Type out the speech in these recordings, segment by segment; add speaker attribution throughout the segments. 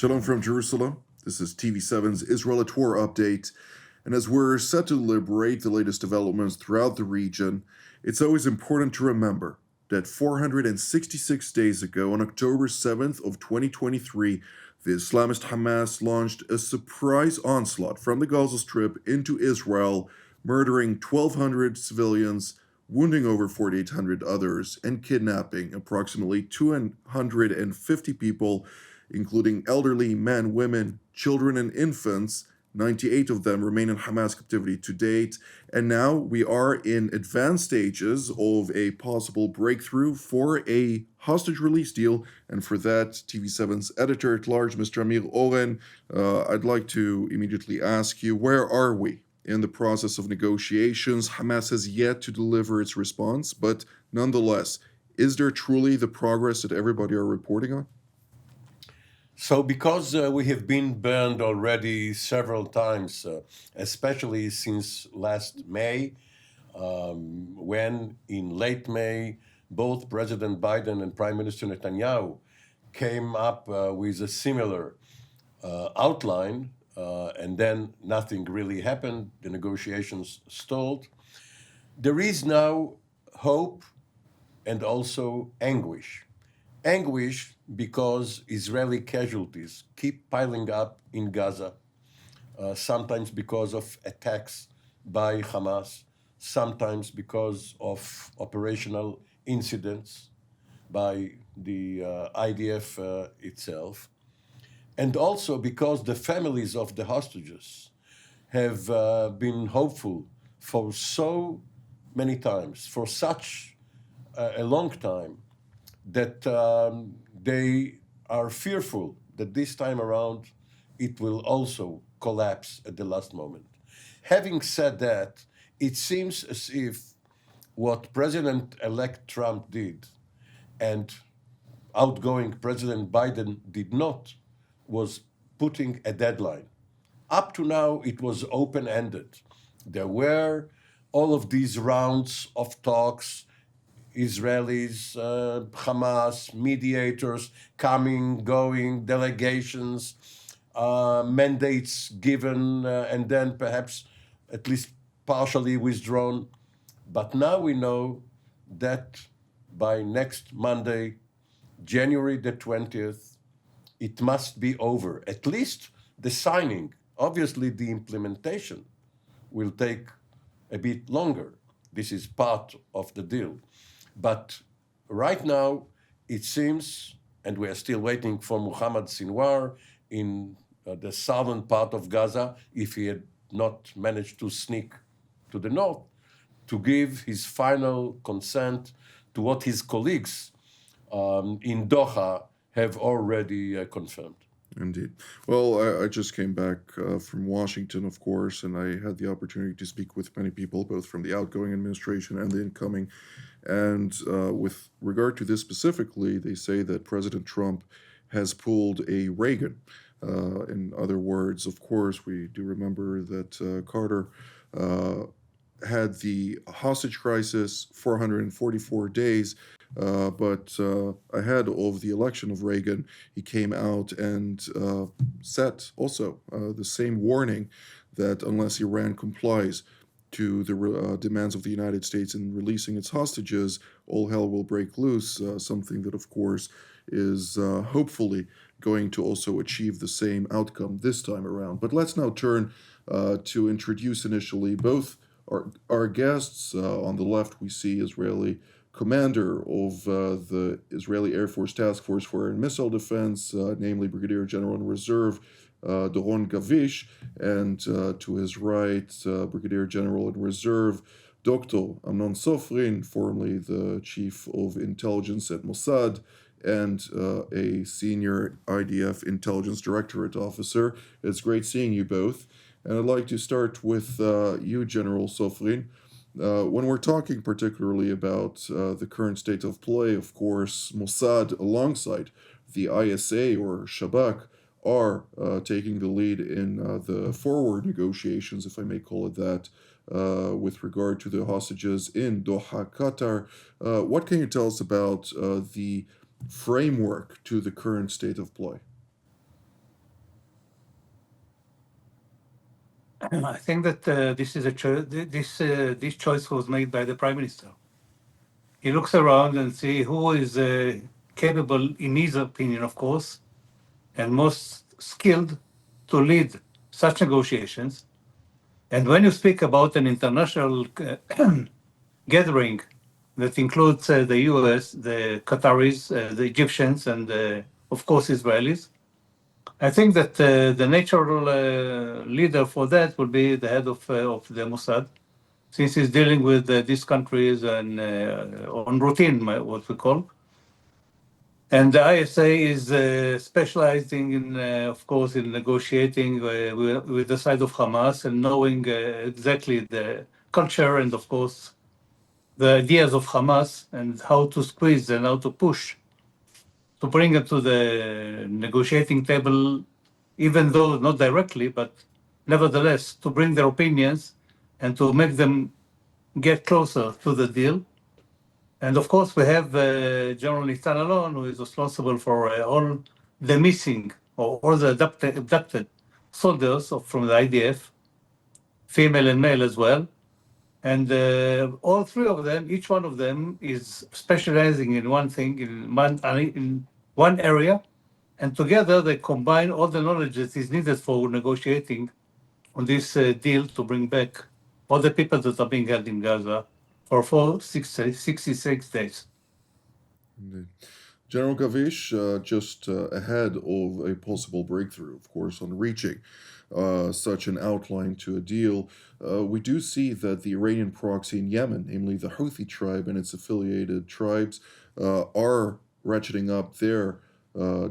Speaker 1: Shalom from Jerusalem. This is TV7's Israel at War update. And as we're set to deliberate the latest developments throughout the region, it's always important to remember that 466 days ago, on October 7th of 2023, the Islamist Hamas launched a surprise onslaught from the Gaza Strip into Israel, murdering 1,200 civilians, wounding over 4,800 others, and kidnapping approximately 250 people, including elderly men, women, children, and infants. 98 of them remain in Hamas captivity to date, and now we are in advanced stages of a possible breakthrough for a hostage release deal, and for that, TV7's editor-at-large, Mr. Amir Oren, I'd like to immediately ask you, where are we in the process of negotiations? Hamas has yet to deliver its response, but nonetheless, is there truly the progress that everybody are reporting on?
Speaker 2: So because we have been burned already several times, especially since last May, when in late May, both President Biden and Prime Minister Netanyahu came up with a similar outline, and then nothing really happened, the negotiations stalled. There is now hope and also anguish. Anguish because Israeli casualties keep piling up in Gaza, sometimes because of attacks by Hamas, sometimes because of operational incidents by the IDF itself, and also because the families of the hostages have been hopeful for so many times, for such a long time, that they are fearful that this time around it will also collapse at the last moment. Having said that, it seems as if what President-elect Trump did and outgoing President Biden did not was putting a deadline. Up to now, it was open-ended. There were all of these rounds of talks, Israelis, Hamas, mediators coming, going, delegations, mandates given, and then perhaps at least partially withdrawn. But now we know that by next Monday, January the 20th, it must be over. At least the signing. Obviously, the implementation will take a bit longer. This is part of the deal. But right now, it seems, and we are still waiting for Muhammad Sinwar in the southern part of Gaza, if he had not managed to sneak to the north, to give his final consent to what his colleagues in Doha have already confirmed.
Speaker 1: Indeed. Well, I just came back from Washington, of course, and I had the opportunity to speak with many people, both from the outgoing administration and the incoming. And with regard to this specifically, they say that President Trump has pulled a Reagan. In other words, of course, we do remember that Carter had the hostage crisis, 444 days, but ahead of the election of Reagan, he came out and set also the same warning that unless Iran complies to the demands of the United States in releasing its hostages, all hell will break loose, something that, of course, is hopefully going to also achieve the same outcome this time around. But let's now turn to introduce initially both our guests. On the left, we see Israeli commander of the Israeli Air Force Task Force for Air and Missile Defense, namely Brigadier General in Reserve Doron Gavish, and to his right, Brigadier General in Reserve Dr. Amnon Sofrin, formerly the Chief of Intelligence at Mossad, and a senior IDF Intelligence Directorate officer. It's great seeing you both. And I'd like to start with you, General Sofrin. When we're talking particularly about the current state of play, of course, Mossad, alongside the ISA or Shabak, are taking the lead in the forward negotiations, if I may call it that, with regard to the hostages in Doha, Qatar. What can you tell us about the framework to the current state of play?
Speaker 3: I think that this choice was made by the prime minister. He looks around and see who is capable, in his opinion, of course, and most skilled to lead such negotiations. And when you speak about an international gathering that includes the US, the Qataris, the Egyptians, and of course Israelis, I think that the natural leader for that will be the head of the Mossad, since he's dealing with these countries and on routine, what we call. And the ISA is specializing in, of course, in negotiating with the side of Hamas and knowing exactly the culture and, of course, the ideas of Hamas and how to squeeze and how to push to bring it to the negotiating table, even though not directly, but nevertheless to bring their opinions and to make them get closer to the deal. And of course, we have General Nitan Alon, who is responsible for all the missing or all the abducted soldiers from the IDF, female and male as well. And all three of them, each one of them is specializing in one thing, in one area. And together they combine all the knowledge that is needed for negotiating on this deal to bring back all the people that are being held in Gaza for 66 days.
Speaker 1: Indeed. General Gavish, just ahead of a possible breakthrough, of course, on reaching such an outline to a deal, we do see that the Iranian proxy in Yemen, namely the Houthi tribe and its affiliated tribes, are ratcheting up their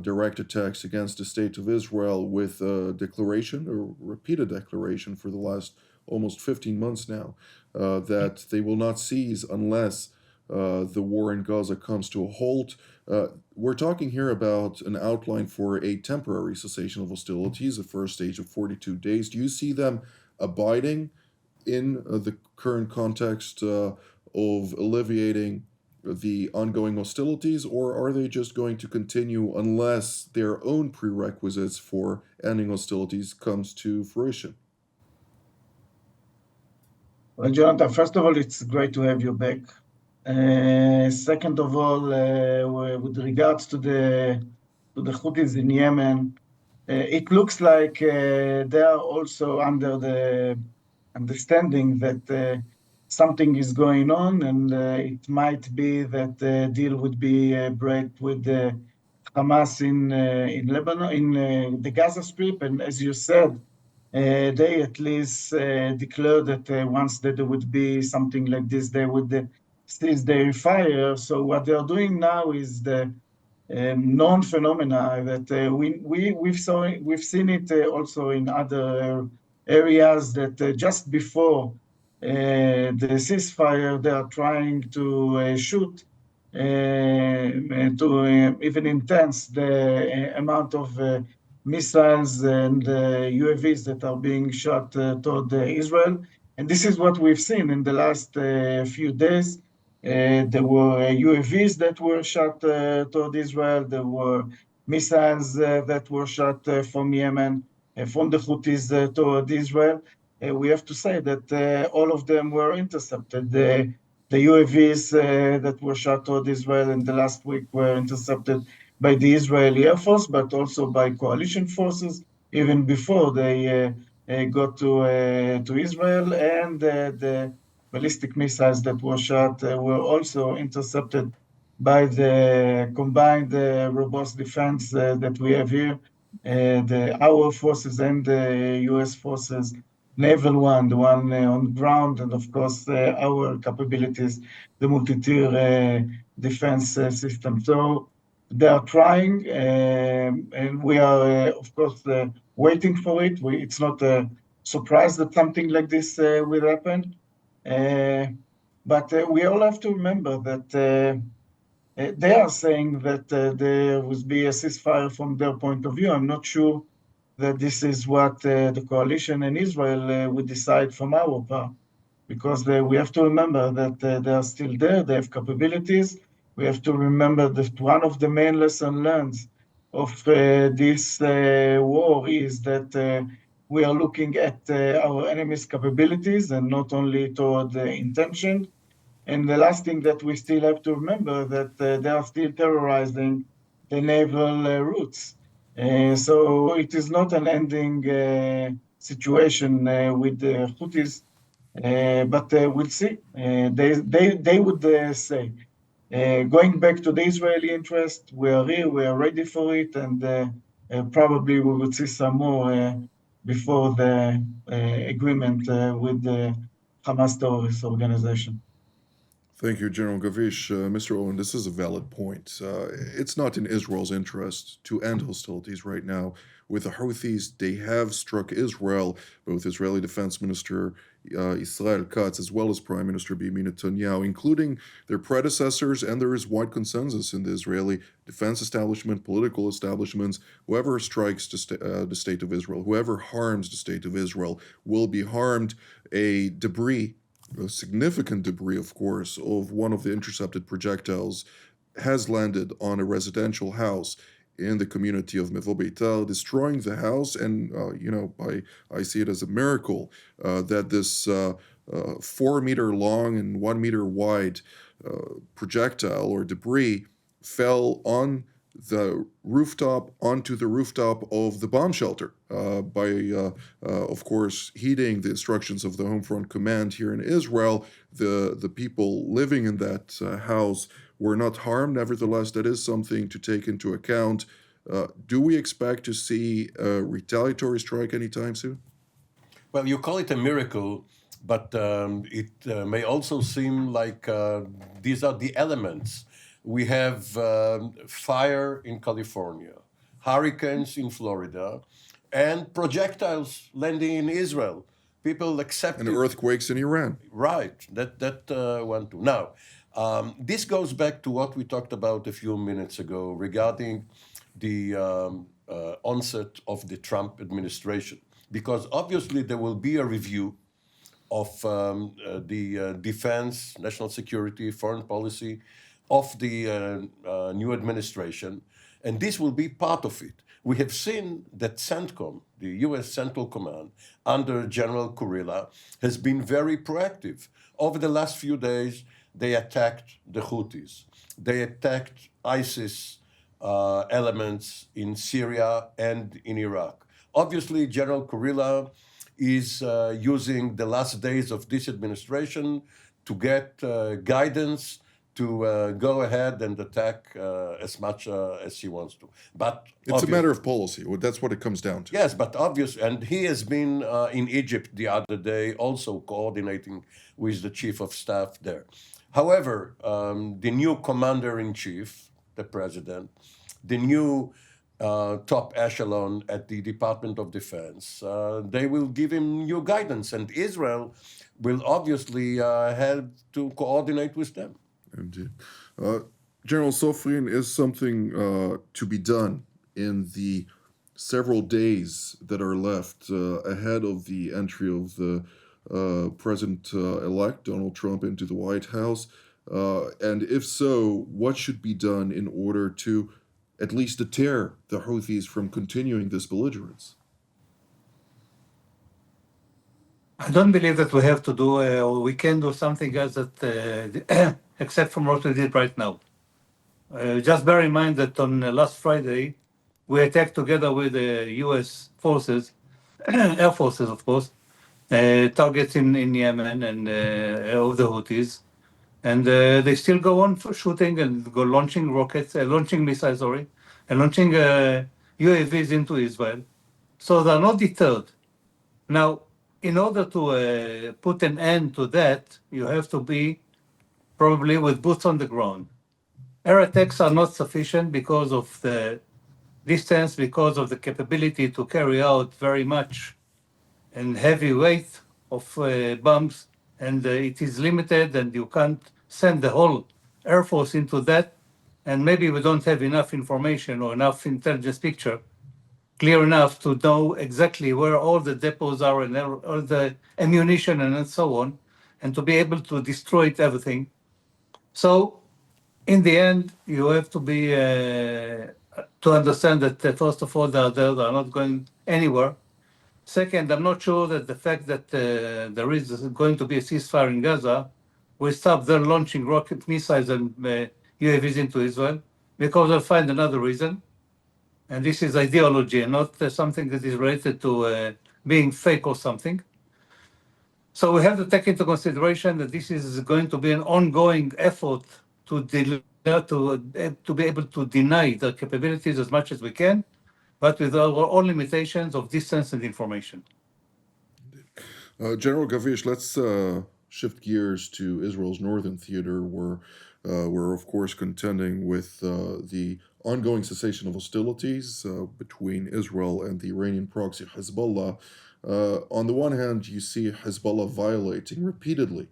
Speaker 1: direct attacks against the state of Israel with a declaration, or repeated declaration for the last almost 15 months now, that they will not cease unless the war in Gaza comes to a halt. We're talking here about an outline for a temporary cessation of hostilities, a first stage of 42 days. Do you see them abiding in the current context of alleviating the ongoing hostilities, or are they just going to continue unless their own prerequisites for ending hostilities comes to fruition?
Speaker 4: Well, Jonathan, first of all, it's great to have you back. Second of all, with regards to the Houthis in Yemen, it looks like they are also under the understanding that something is going on, and it might be that the deal would be break with Hamas in Lebanon, in the Gaza Strip, and as you said, they at least declared that once that there would be something like this, they would cease their fire. So what they are doing now is the known phenomena that we've seen it also in other areas, that just before the ceasefire, they are trying to shoot to even intense the amount of missiles and UAVs that are being shot toward Israel. And this is what we've seen in the last few days. There were UAVs that were shot toward Israel. There were missiles that were shot from Yemen, from the Houthis toward Israel. We have to say that all of them were intercepted. The UAVs that were shot toward Israel in the last week were intercepted by the Israeli Air Force, but also by coalition forces, even before they got to Israel. And the ballistic missiles that were shot were also intercepted by the combined robust defense that we have here, our forces and the U.S. forces, naval one, the one on ground, and of course our capabilities, the multi-tier defense system. So they are trying, and we are, of course, waiting for it. It's not a surprise that something like this will happen. But we all have to remember that they are saying that there will be a ceasefire from their point of view. I'm not sure that this is what the coalition in Israel would decide from our part, because we have to remember that they are still there, they have capabilities. We have to remember that one of the main lessons learned of this war is that we are looking at our enemy's capabilities and not only toward the intention. And the last thing that we still have to remember that they are still terrorizing the naval routes. So it is not an ending situation with the Houthis, but we'll see. They would say, going back to the Israeli interest, we are here, we are ready for it, and probably we would see some more before the agreement with the Hamas terrorist organization.
Speaker 1: Thank you, General Gavish. Mr. Owen, this is a valid point. It's not in Israel's interest to end hostilities right now. With the Houthis, they have struck Israel. Both Israeli Defense Minister Israel Katz as well as Prime Minister Benjamin Netanyahu, including their predecessors, and there is wide consensus in the Israeli defense establishment, political establishments. Whoever strikes the state of Israel, whoever harms the state of Israel, will be harmed. A significant debris, of course, of one of the intercepted projectiles has landed on a residential house in the community of Mevo Beitar, destroying the house. And, I see it as a miracle that this 4-meter long and 1-meter wide projectile or debris fell on the rooftop onto the rooftop of the bomb shelter by, of course, heeding the instructions of the Home Front Command here in Israel. The people living in that house were not harmed. Nevertheless, that is something to take into account. Do we expect to see a retaliatory strike anytime soon?
Speaker 2: Well, you call it a miracle, but it may also seem like these are the elements. We have fire in California, hurricanes in Florida, and projectiles landing in Israel. People accept
Speaker 1: And
Speaker 2: it.
Speaker 1: earthquakes in Iran.
Speaker 2: Right, that one too. Now, this goes back to what we talked about a few minutes ago regarding the onset of the Trump administration, because obviously there will be a review of the defense, national security, foreign policy of the new administration, and this will be part of it. We have seen that CENTCOM, the U.S. Central Command, under General Kurilla, has been very proactive. Over the last few days, they attacked the Houthis. They attacked ISIS elements in Syria and in Iraq. Obviously, General Kurilla is using the last days of this administration to get guidance to go ahead and attack as much as he wants to. But
Speaker 1: It's a matter of policy. That's what it comes down to.
Speaker 2: yes, but obvious, and he has been in Egypt the other day, also coordinating with the chief of staff there. However, the new commander-in-chief, the president, the new top echelon at the Department of Defense, they will give him new guidance, and Israel will obviously have to coordinate with them.
Speaker 1: Indeed. General Sofrin, is something to be done in the several days that are left ahead of the entry of the President-elect Donald Trump into the White House? And if so, what should be done in order to at least deter the Houthis from continuing this belligerence?
Speaker 3: I don't believe that we have to do, or we can do something else that, except from what we did right now. Just bear in mind that on last Friday, we attacked together with the U.S. forces, air forces, of course, targets in Yemen and of the Houthis. And they still go on for shooting and go launching rockets, launching missiles, sorry, and launching UAVs into Israel. So they're not deterred. Now, in order to put an end to that, you have to be probably with boots on the ground. Air attacks are not sufficient because of the distance, because of the capability to carry out very much and heavy weight of bombs, and it is limited, and you can't send the whole Air Force into that, and maybe we don't have enough information or enough intelligence picture clear enough to know exactly where all the depots are and all the ammunition and so on, and to be able to destroy everything. So in the end, you have to be to understand that first of all, they are not going anywhere. Second, I'm not sure that the fact that there is going to be a ceasefire in Gaza will stop their launching rocket missiles and UAVs into Israel, because they'll find another reason. And this is ideology and not something that is related to being fake or something. So we have to take into consideration that this is going to be an ongoing effort to be able to deny their capabilities as much as we can, but with our own limitations of distance and information.
Speaker 1: General Gavish, let's shift gears to Israel's northern theater, where we're, of course, contending with the ongoing cessation of hostilities between Israel and the Iranian proxy Hezbollah. On the one hand, you see Hezbollah violating repeatedly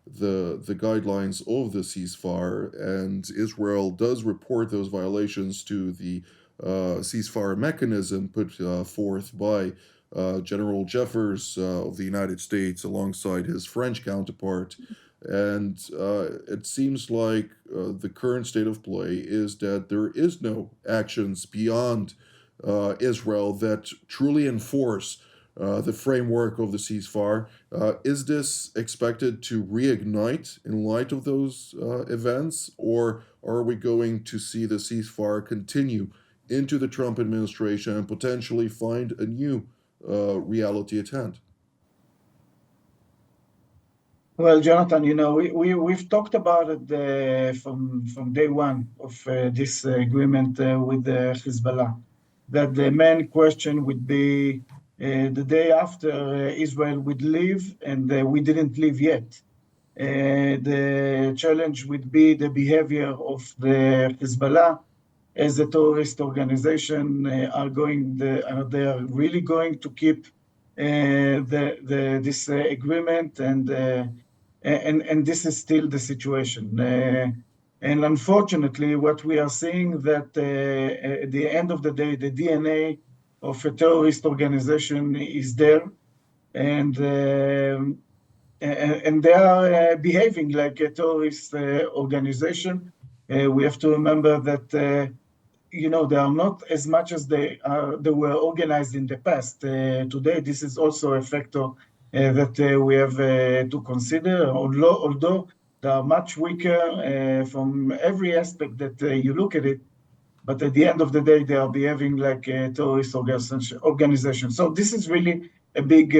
Speaker 1: the guidelines of the ceasefire, and Israel does report those violations to the ceasefire mechanism put forth by General Jeffers of the United States alongside his French counterpart. And it seems like the current state of play is that there is no actions beyond Israel that truly enforce the framework of the ceasefire. Is this expected to reignite in light of those events, or are we going to see the ceasefire continue into the Trump administration and potentially find a new reality at hand?
Speaker 4: Well, Jonathan, we've talked about it from day one of this agreement with Hezbollah, that the main question would be the day after Israel would leave, and we didn't leave yet. The challenge would be the behavior of the Hezbollah as a terrorist organization. They are really going to keep this agreement, and this is still the situation. And unfortunately, what we are seeing that at the end of the day, the DNA of a terrorist organization is there, and they are behaving like a terrorist organization. We have to remember that they are not as much as they were organized in the past. Today, this is also a factor that we have to consider, although they are much weaker from every aspect that you look at it. But at the end of the day, they are behaving like a terrorist organization. So this is really a big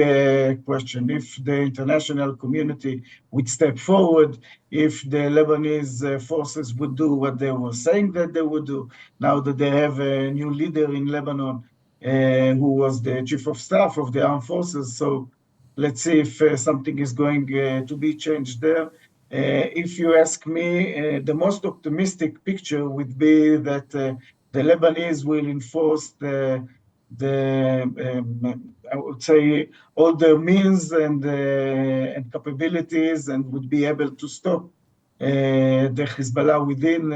Speaker 4: question. If the international community would step forward, if the Lebanese forces would do what they were saying that they would do, now that they have a new leader in Lebanon who was the chief of staff of the armed forces. So let's see if something is going to be changed there. If you ask me, the most optimistic picture would be that the Lebanese will enforce I would say, all the means and capabilities, and would be able to stop the Hezbollah within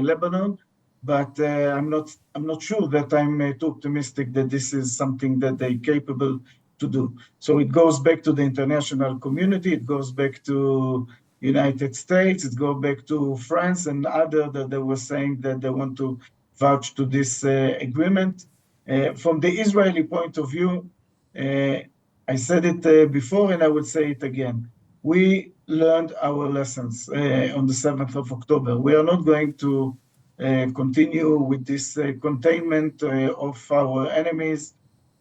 Speaker 4: Lebanon. But I'm not sure that I'm too optimistic that this is something that they're capable to do. So it goes back to the international community. It goes back to United States. It goes back to France and other that they were saying that they want to vouch to this agreement. From the Israeli point of view, I said it before and I would say it again. We learned our lessons on the 7th of October. We are not going to continue with this containment of our enemies,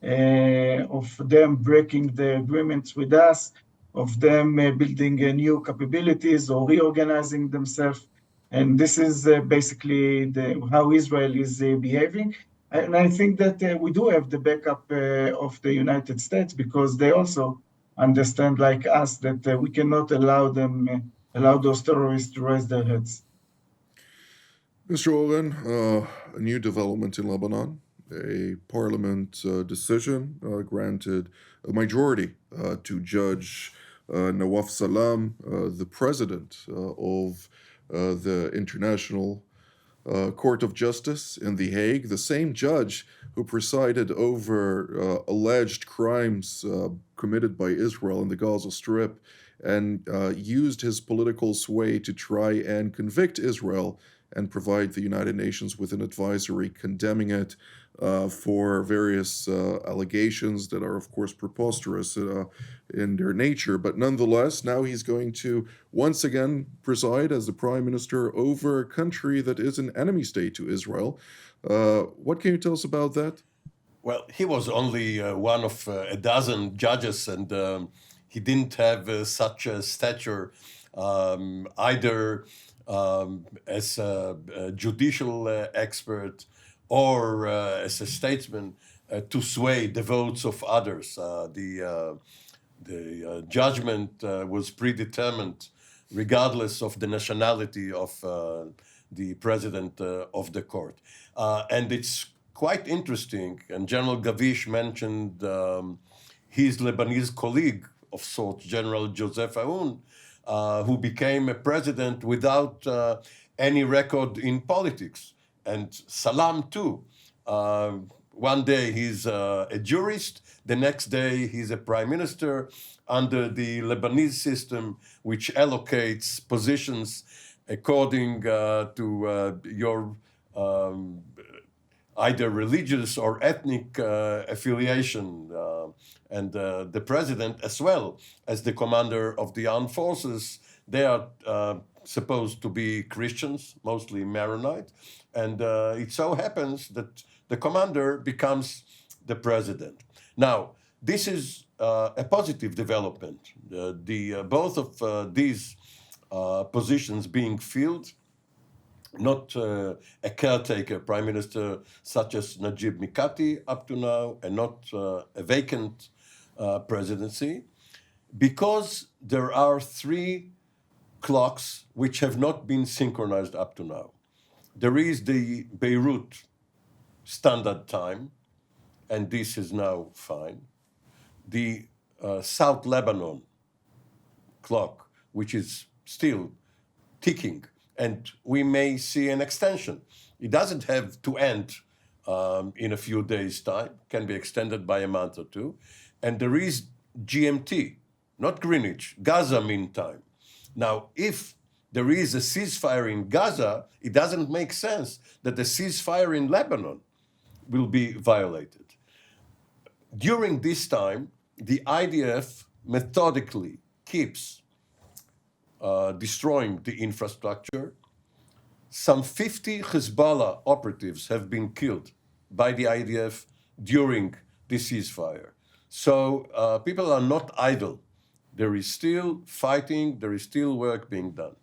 Speaker 4: of them breaking the agreements with us, of them building new capabilities or reorganizing themselves. And this is basically how Israel is behaving. And I think that we do have the backup of the United States, because they also understand, like us, that we cannot allow those terrorists to raise their heads.
Speaker 1: Mr. Oren, a new development in Lebanon. A parliament decision granted a majority to Judge Nawaf Salam, the president of the International Court of Justice in The Hague, the same judge who presided over alleged crimes committed by Israel in the Gaza Strip, and used his political sway to try and convict Israel and provide the United Nations with an advisory condemning it. for various allegations that are, of course, preposterous in their nature. But nonetheless, now he's going to once again preside as the prime minister over a country that is an enemy state to Israel. What can you tell us about that?
Speaker 2: Well, he was only one of a dozen judges, and he didn't have such a stature either as a judicial expert or as a statesman to sway the votes of others. The judgment was predetermined, regardless of the nationality of the president of the court. And it's quite interesting, and General Gavish mentioned his Lebanese colleague of sorts, General Joseph Aoun, who became a president without any record in politics. And Salam, too. One day he's a jurist, the next day he's a prime minister under the Lebanese system, which allocates positions according to your either religious or ethnic affiliation. And the president, as well as the commander of the armed forces, they are supposed to be Christians, mostly Maronite. And it so happens that the commander becomes the president. Now, this is a positive development. Both of these positions being filled, not a caretaker prime minister such as Najib Mikati up to now, and not a vacant presidency, because there are three clocks which have not been synchronized up to now. There is the Beirut standard time, and this is now fine. The South Lebanon clock, which is still ticking, and we may see an extension. It doesn't have to end in a few days' time, can be extended by a month or two. And there is GMT, not Greenwich, Gaza mean time. Now, if there is a ceasefire in Gaza, it doesn't make sense that the ceasefire in Lebanon will be violated. During this time, the IDF methodically keeps destroying the infrastructure. Some 50 Hezbollah operatives have been killed by the IDF during the ceasefire. So people are not idle. There is still fighting, there is still work being done.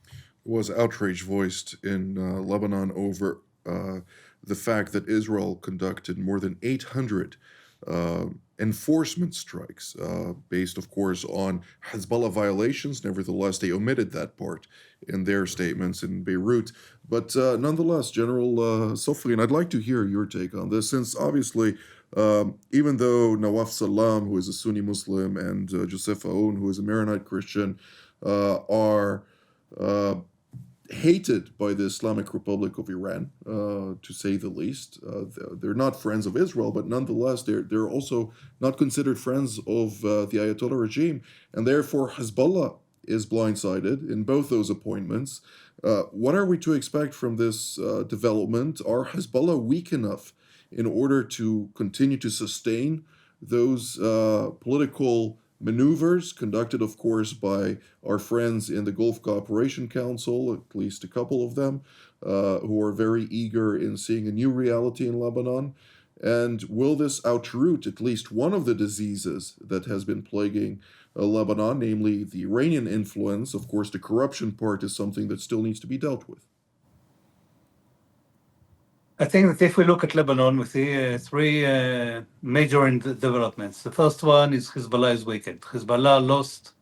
Speaker 1: Was outrage voiced in Lebanon over the fact that Israel conducted more than 800 enforcement strikes, based, of course, on Hezbollah violations. Nevertheless, they omitted that part in their statements in Beirut. But nonetheless, General Sofrian, I'd like to hear your take on this, since obviously, even though Nawaf Salam, who is a Sunni Muslim, and Joseph Aoun, who is a Maronite Christian, are hated by the Islamic Republic of Iran, to say the least. They're not friends of Israel, but nonetheless, they're also not considered friends of the Ayatollah regime, and therefore Hezbollah is blindsided in both those appointments. What are we to expect from this development? Are Hezbollah weak enough in order to continue to sustain those political maneuvers conducted, of course, by our friends in the Gulf Cooperation Council, at least a couple of them, who are very eager in seeing a new reality in Lebanon? And will this outroot at least one of the diseases that has been plaguing Lebanon, namely the Iranian influence? Of course, the corruption part is something that still needs to be dealt with.
Speaker 3: I think that if we look at Lebanon, we see three major developments. The first one is Hezbollah is weakened. Hezbollah lost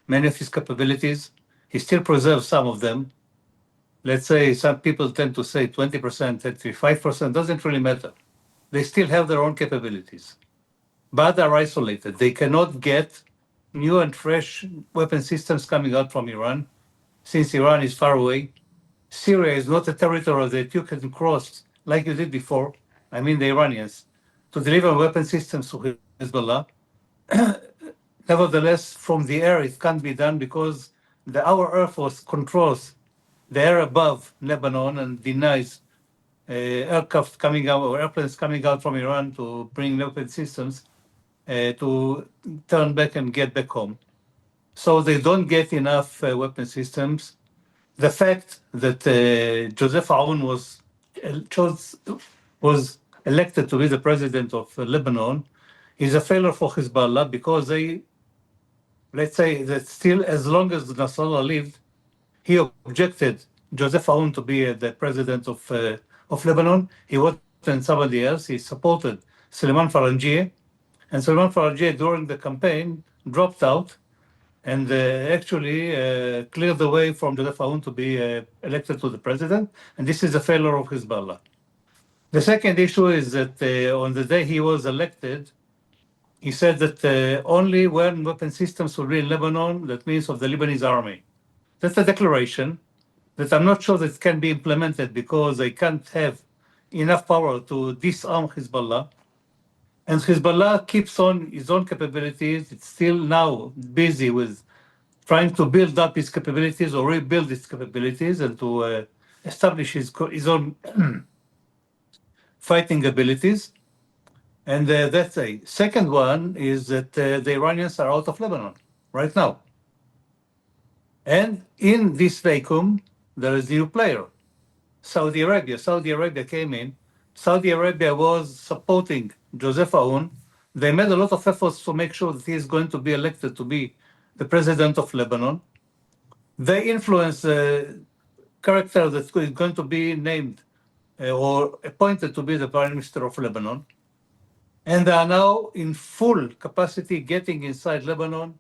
Speaker 3: many of his capabilities. He still preserves some of them. Let's say some people tend to say 20%, 35%, doesn't really matter. They still have their own capabilities, but they're isolated. They cannot get new and fresh weapon systems coming out from Iran, since Iran is far away. Syria is not a territory that you can cross like you did before, I mean the Iranians, to deliver weapon systems to Hezbollah. Nevertheless, from the air, it can't be done because our Air Force controls the air above Lebanon and denies aircraft coming out or airplanes coming out from Iran to bring weapon systems to turn back and get back home. So they don't get enough weapon systems. The fact that Joseph Aoun was elected to be the president of Lebanon is a failure for Hezbollah, because they, let's say that still, as long as Nasrallah lived, he objected Joseph Aoun to be the president of Lebanon. He wasn't somebody else. He supported Suleiman Faranjie, and Suleiman Faranjie during the campaign dropped out and actually cleared the way from Joseph Aoun to be elected to the president. And this is a failure of Hezbollah. The second issue is that on the day he was elected, he said that only when weapon systems will be in Lebanon, that means of the Lebanese army. That's a declaration that I'm not sure that can be implemented, because they can't have enough power to disarm Hezbollah. And Hezbollah keeps on its own capabilities. It's still now busy with trying to build up its capabilities or rebuild its capabilities, and to establish his own fighting abilities. And that's a second one is that the Iranians are out of Lebanon right now. And in this vacuum, there is a new player, Saudi Arabia. Saudi Arabia came in. Saudi Arabia was supporting Joseph Aoun. They made a lot of efforts to make sure that he is going to be elected to be the president of Lebanon. They influenced a character that is going to be named or appointed to be the prime minister of Lebanon. And they are now in full capacity getting inside Lebanon.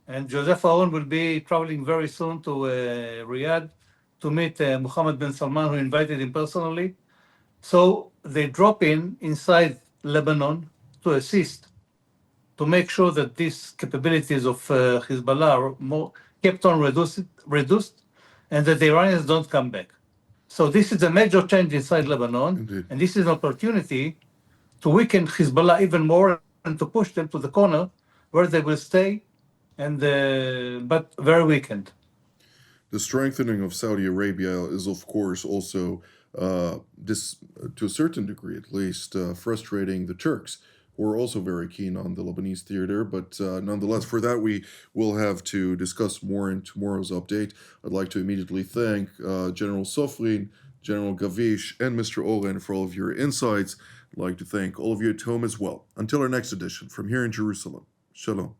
Speaker 3: And Joseph Aoun will be traveling very soon to Riyadh to meet Mohammed bin Salman, who invited him personally. So they drop inside Lebanon to assist, to make sure that these capabilities of Hezbollah are kept on reduced, and that the Iranians don't come back. So this is a major change inside Lebanon,
Speaker 1: Indeed.
Speaker 3: and this is an opportunity to weaken Hezbollah even more and to push them to the corner where they will stay, and but very weakened.
Speaker 1: The strengthening of Saudi Arabia is, of course, also this, to a certain degree at least, frustrating the Turks, who are also very keen on the Lebanese theater. But nonetheless, for that, we will have to discuss more in tomorrow's update. I'd like to immediately thank General Sofrin, General Gavish, and Mr. Oren for all of your insights. I'd like to thank all of you at home as well. Until our next edition, from here in Jerusalem, Shalom.